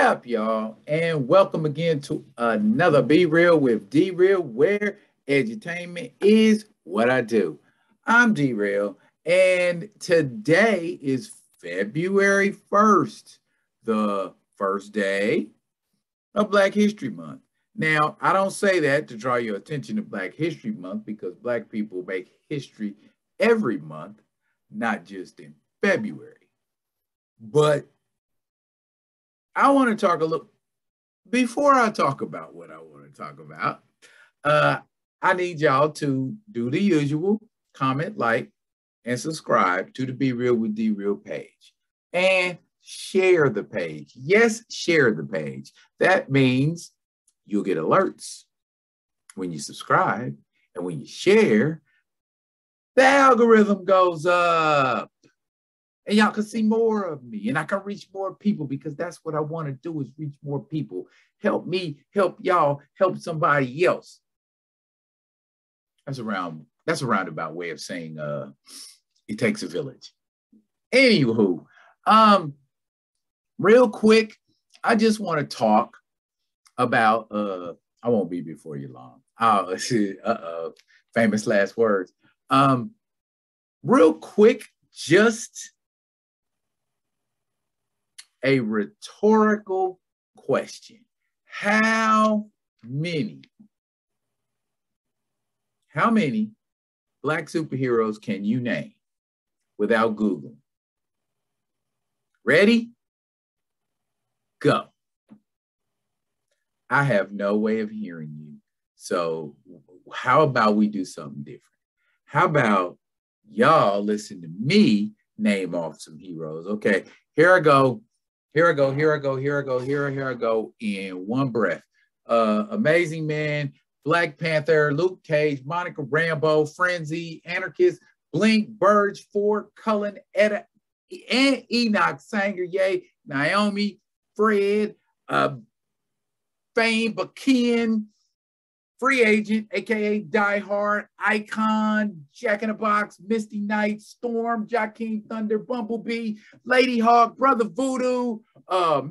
up, y'all? And welcome again to another Be Real with D Real, where edutainment is what I do. I'm D Real, and today is February 1st, the first day of Black History Month. Now, I don't say that to draw your attention to Black History Month because Black people make history every month, not just in February. But I want to talk a little, before I talk about what I want to talk about, I need y'all to do the usual, comment, like, and subscribe to the Be Real with D Real page. And share the page. Yes, share the page. That means you'll get alerts when you subscribe, and when you share, the algorithm goes up. And y'all can see more of me, and I can reach more people, because that's what I want to do, is reach more people. Help me, help y'all, help somebody else. That's a roundabout way of saying it takes a village. Anywho, real quick, I just want to talk about I won't be before you long. Famous last words. Real quick, just a rhetorical question. How many Black superheroes can you name without Google? Ready? Go. I have no way of hearing you. So how about we do something different? How about y'all listen to me name off some heroes? Okay, here I go in one breath. Amazing Man, Black Panther, Luke Cage, Monica Rambeau, Frenzy, Anarchist, Blink, Burge, Ford, Cullen, Etta, and Enoch Sanger, Yay, Naomi, Fred, Fame, Bakian, Free Agent, aka Die Hard, Icon, Jack in the Box, Misty Knight, Storm, Joaquin Thunder, Bumblebee, Lady Hawk, Brother Voodoo,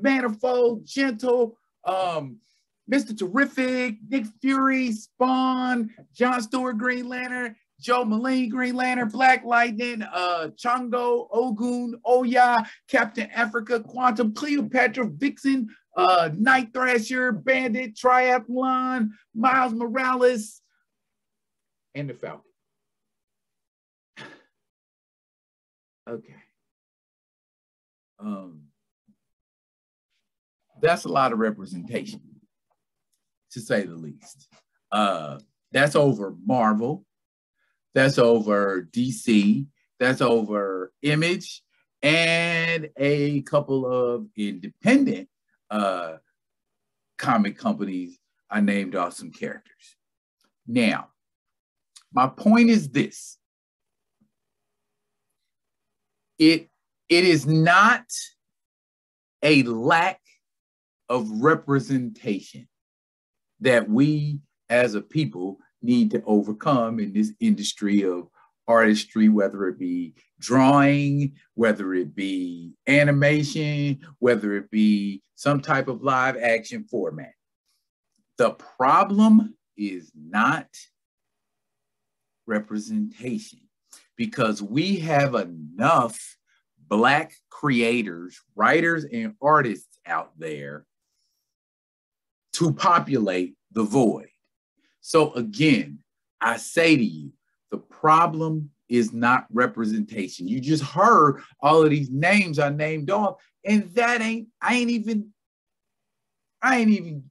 Manifold, Gentle, Mr. Terrific, Nick Fury, Spawn, John Stewart, Green Lantern, Joe Mulaney, Green Lantern, Black Lightning, Chongo, Ogun, Oya, Captain Africa, Quantum, Cleopatra, Vixen, Night Thrasher, Bandit, Triathlon, Miles Morales, and the Falcon. Okay. That's a lot of representation, to say the least. That's over Marvel. That's over DC. That's over Image, and a couple of independent comic companies. I named off some characters. Now, my point is this. It is not a lack of representation that we as a people need to overcome in this industry of artistry, whether it be drawing, whether it be animation, whether it be some type of live action format. The problem is not representation, because we have enough Black creators, writers, and artists out there to populate the void. So again, I say to you, the problem is not representation. You just heard all of these names I named off, and I ain't even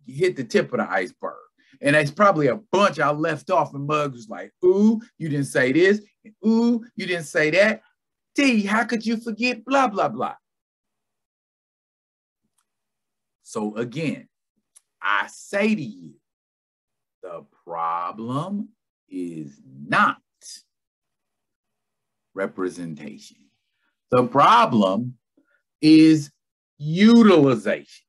hit the tip of the iceberg. And that's probably a bunch I left off, and Muggs was like, ooh, you didn't say this, and ooh, you didn't say that. D, how could you forget blah, blah, blah? So again, I say to you, the problem is not representation. The problem is utilization.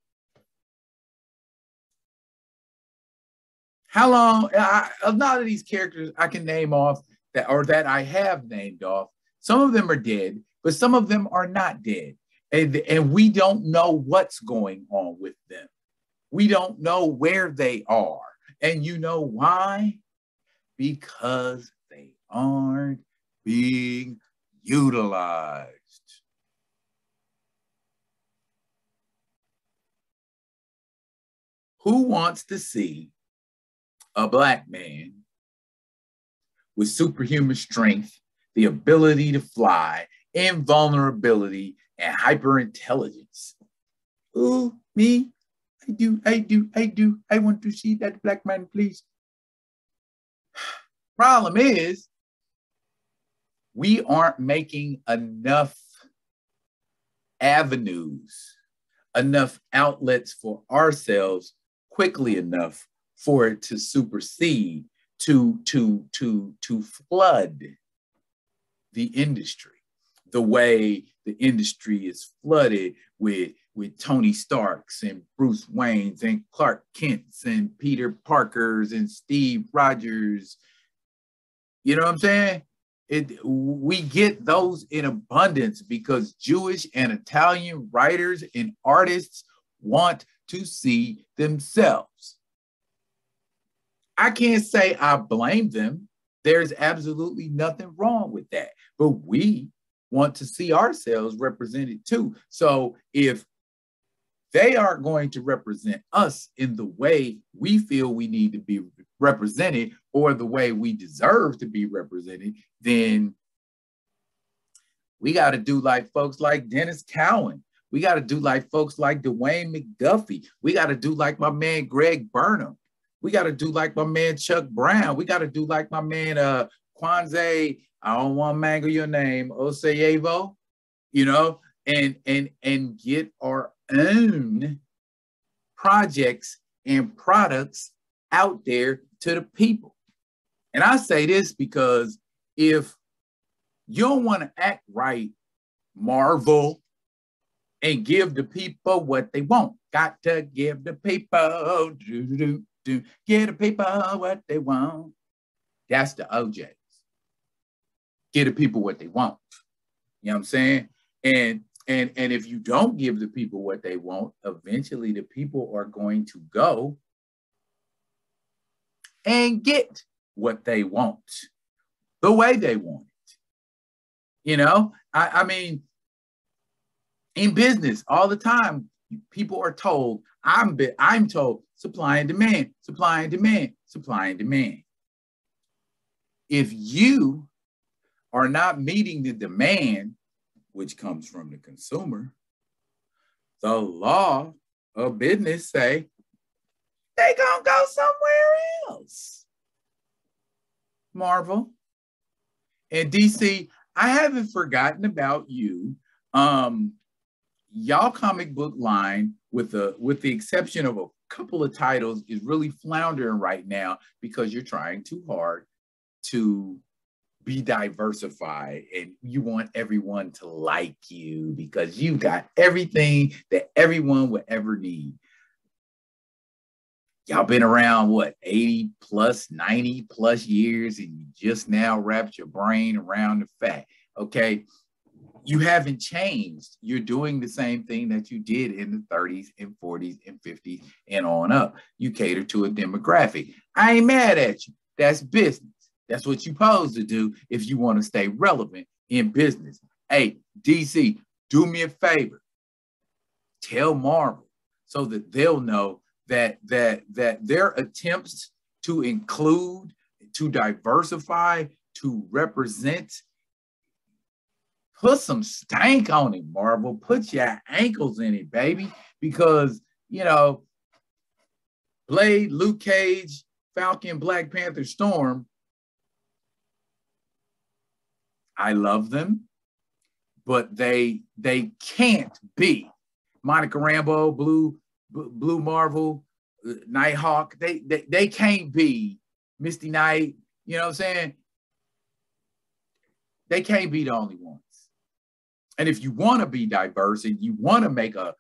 How long, a lot of these characters I can name off that I have named off, some of them are dead, but some of them are not dead. And we don't know what's going on with them. We don't know where they are. And you know why? Because they aren't being utilized. Who wants to see a Black man with superhuman strength, the ability to fly, invulnerability, and hyperintelligence? Ooh, me? I want to see that Black man, please. Problem is, we aren't making enough avenues, enough outlets for ourselves quickly enough for it to supersede, to flood the industry the way the industry is flooded with Tony Starks and Bruce Waynes and Clark Kents and Peter Parkers and Steve Rogers. You know what I'm saying? We get those in abundance because Jewish and Italian writers and artists want to see themselves. I can't say I blame them. There's absolutely nothing wrong with that. But we want to see ourselves represented too. So if they aren't going to represent us in the way we feel we need to be represented or the way we deserve to be represented, then we got to do like folks like Dennis Cowan. We got to do like folks like Dwayne McDuffie. We got to do like my man Greg Burnham. We got to do like my man Chuck Brown. We got to do like my man Kwanzaa, I don't want to mangle your name, Oseyevo, you know, and get our own projects and products out there to the people. And I say this because if you don't want to act right, Marvel, and give the people what they want, got to give the people, give the people what they want. That's the OJs. Give the people what they want. You know what I'm saying? And if you don't give the people what they want, eventually the people are going to go and get what they want the way they want it. You know, I mean, in business all the time, people are told, I'm told, supply and demand, supply and demand, supply and demand. If you are not meeting the demand, which comes from the consumer, the law of business say they gonna go somewhere else. Marvel and DC, I haven't forgotten about you. Y'all comic book line, with the exception of a couple of titles, is really floundering right now because you're trying too hard to be diversified and you want everyone to like you because you got everything that everyone would ever need. Y'all been around, what, 80 plus, 90 plus years, and you just now wrapped your brain around the fact, okay, you haven't changed. You're doing the same thing that you did in the 30s and 40s and 50s and on up. You cater to a demographic. I ain't mad at you. That's business. That's what you're supposed to do if you want to stay relevant in business. Hey, DC, do me a favor. Tell Marvel so that they'll know that their attempts to include, to diversify, to represent, put some stank on it, Marvel. Put your ankles in it, baby. Because, you know, Blade, Luke Cage, Falcon, Black Panther, Storm, I love them, but they can't be Monica Rambeau, Blue Marvel, Nighthawk. They can't be Misty Knight. You know what I'm saying? They can't be the only ones. And if you want to be diverse and you want to make a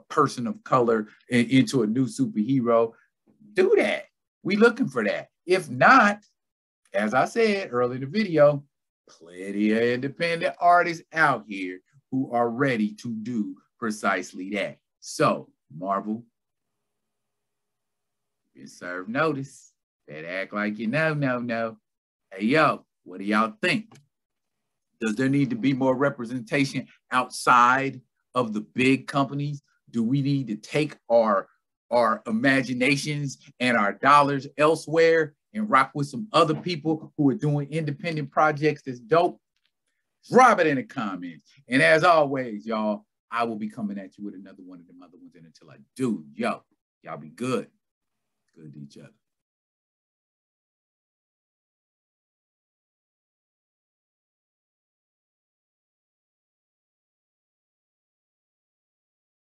person of color into a new superhero, do that. We looking for that. If not, as I said earlier in the video, plenty of independent artists out here who are ready to do precisely that. So, Marvel, you serve notice. Better act like you know. Hey, yo, what do y'all think? Does there need to be more representation outside of the big companies? Do we need to take our imaginations and our dollars elsewhere and rock with some other people who are doing independent projects that's dope? Drop it in the comments. And as always, y'all, I will be coming at you with another one of them other ones. And until I do, y'all be good. Good to each other.